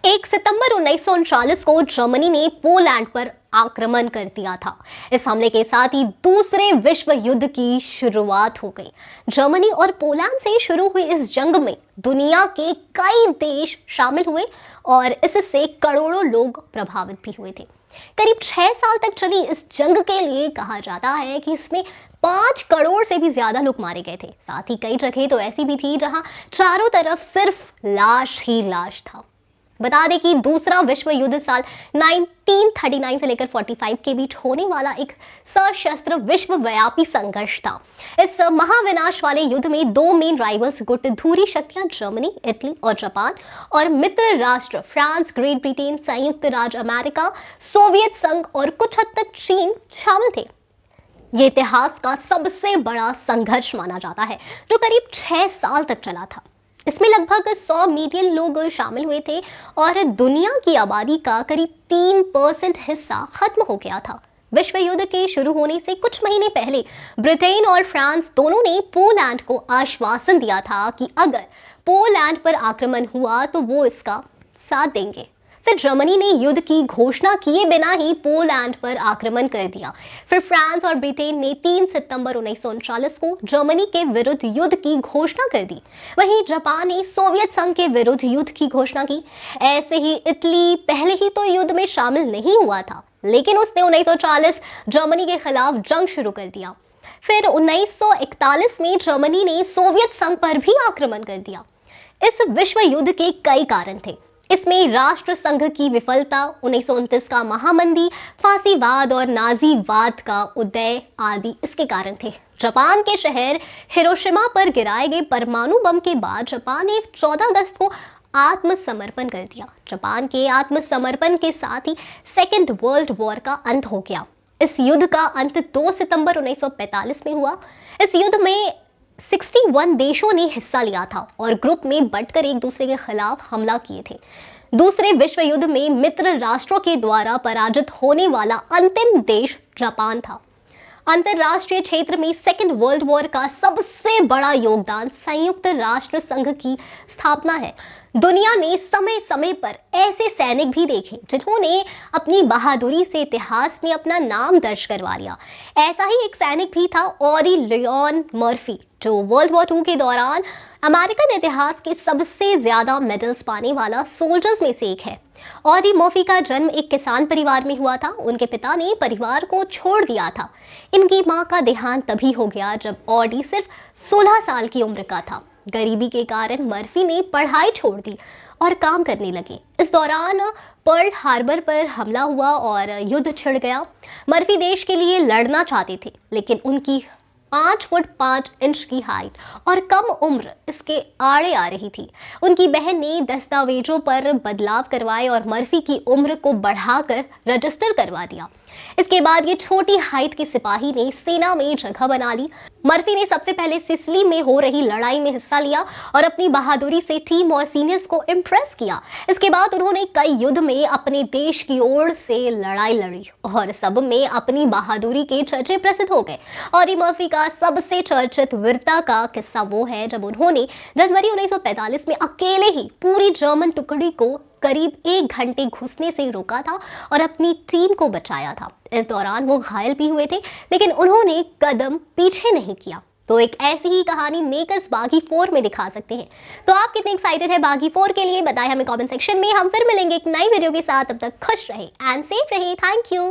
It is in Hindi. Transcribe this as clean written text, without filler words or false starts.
1 सितंबर 1939 को जर्मनी ने पोलैंड पर आक्रमण कर दिया था। इस हमले के साथ ही दूसरे विश्व युद्ध की शुरुआत हो गई। जर्मनी और पोलैंड से शुरू हुई इस जंग में दुनिया के कई देश शामिल हुए और इससे करोड़ों लोग प्रभावित भी हुए थे। करीब 6 साल तक चली इस जंग के लिए कहा जाता है कि इसमें 5 करोड़ से भी ज्यादा लोग मारे गए थे। साथ ही कई जगह तो ऐसी भी थी जहां चारों तरफ सिर्फ लाश ही लाश था। बता दें कि दूसरा विश्व युद्ध साल 1939 से लेकर 45 के बीच होने वाला एक सशस्त्र विश्वव्यापी संघर्ष था। इस महाविनाश वाले युद्ध में दो मेन राइवल्स गुट धुरी शक्तियां जर्मनी, इटली और जापान और मित्र राष्ट्र फ्रांस, ग्रेट ब्रिटेन, संयुक्त राज्य अमेरिका, सोवियत संघ और कुछ हद तक चीन शामिल थे। ये इतिहास का सबसे बड़ा संघर्ष माना जाता है जो करीब 6 साल तक चला था। इसमें लगभग 100 मिलियन लोग शामिल हुए थे और दुनिया की आबादी का करीब 3% हिस्सा खत्म हो गया था। विश्व युद्ध के शुरू होने से कुछ महीने पहले ब्रिटेन और फ्रांस दोनों ने पोलैंड को आश्वासन दिया था कि अगर पोलैंड पर आक्रमण हुआ तो वो इसका साथ देंगे। फिर जर्मनी ने युद्ध की घोषणा किए बिना ही पोलैंड पर आक्रमण कर दिया। फिर फ्रांस और ब्रिटेन ने 3 सितंबर 1939 को जर्मनी के विरुद्ध युद्ध की घोषणा कर दी। वहीं जापान ने सोवियत संघ के विरुद्ध युद्ध की घोषणा की। ऐसे ही इटली पहले ही तो युद्ध में शामिल नहीं हुआ था, लेकिन उसने 1940 जर्मनी के खिलाफ जंग शुरू कर दिया। फिर 1941 में जर्मनी ने सोवियत संघ पर भी आक्रमण कर दिया। इस विश्व युद्ध के कई कारण थे। इसमें राष्ट्र संघ की विफलता, 1929 का महामंदी, फांसीवाद और नाजीवाद का उदय आदि इसके कारण थे। जापान के शहर हिरोशिमा पर गिराए गए परमाणु बम के बाद जापान ने 14 अगस्त को आत्मसमर्पण कर दिया। जापान के आत्मसमर्पण के साथ ही सेकेंड वर्ल्ड वॉर का अंत हो गया। इस युद्ध का अंत 2 सितंबर 1945 में हुआ। इस युद्ध में 61 देशों ने हिस्सा लिया था और ग्रुप में बंटकर एक दूसरे के खिलाफ हमला किए थे। दूसरे विश्व युद्ध में मित्र राष्ट्रों के द्वारा पराजित होने वाला अंतिम देश जापान था। अंतरराष्ट्रीय क्षेत्र में सेकेंड वर्ल्ड वॉर का सबसे बड़ा योगदान संयुक्त राष्ट्र संघ की स्थापना है। दुनिया ने समय समय पर ऐसे सैनिक भी देखे जिन्होंने अपनी बहादुरी से इतिहास में अपना नाम दर्ज करवा लिया। ऐसा ही एक सैनिक भी था ऑरी लियोन मर्फी, जो वर्ल्ड वॉर 2 के दौरान अमेरिकन इतिहास के सबसे ज्यादा मेडल्स पाने वाला सोल्जर्स में से एक है। ऑडी मर्फी का जन्म एक किसान परिवार में हुआ था। उनके पिता ने परिवार को छोड़ दिया था। इनकी मां का देहांत तभी हो गया जब ऑडी सिर्फ 16 साल की उम्र का था। गरीबी के कारण मर्फी ने पढ़ाई छोड़ दी और काम करने लगे। इस दौरान पर्ल हार्बर पर हमला हुआ और युद्ध छिड़ गया। मर्फी देश के लिए लड़ना चाहते थे, लेकिन उनकी 5 फुट 5 इंच की हाइट और कम उम्र इसके आड़े आ रही थी। उनकी बहन ने दस्तावेजों पर बदलाव करवाए और मर्फी की उम्र को बढ़ाकर रजिस्टर करवा दिया। इसके बाद ये छोटी हाइट के सिपाही ने सेना में जगह बना ली। मर्फी ने सबसे पहले सिसिली में हो रही लड़ाई में हिस्सा लिया और अपनी बहादुरी से टीम और सीनियर्स को इम्प्रेस किया। इसके बाद उन्होंने कई युद्ध में अपने देश की ओर से लड़ाई लड़ी और सब में अपनी बहादुरी के चर्चे प्रसिद्ध हो गए। ऑडी मर्फी का सबसे चर्चित वीरता का किस्सा वो है जब उन्होंने जनवरी 1945 में अकेले ही पूरी जर्मन टुकड़ी को करीब 1 घंटे घुसने से रोका था और अपनी टीम को बचाया था। इस दौरान वो घायल भी हुए थे, लेकिन उन्होंने कदम पीछे नहीं किया। तो एक ऐसी ही कहानी मेकर्स बागी 4 में दिखा सकते हैं। तो आप कितने एक्साइटेड है बागी 4 के लिए, बताएं हमें कमेंट सेक्शन में। हम फिर मिलेंगे एक नई वीडियो के साथ। तब तक खुश रहे एंड सेफ रहे। Thank you.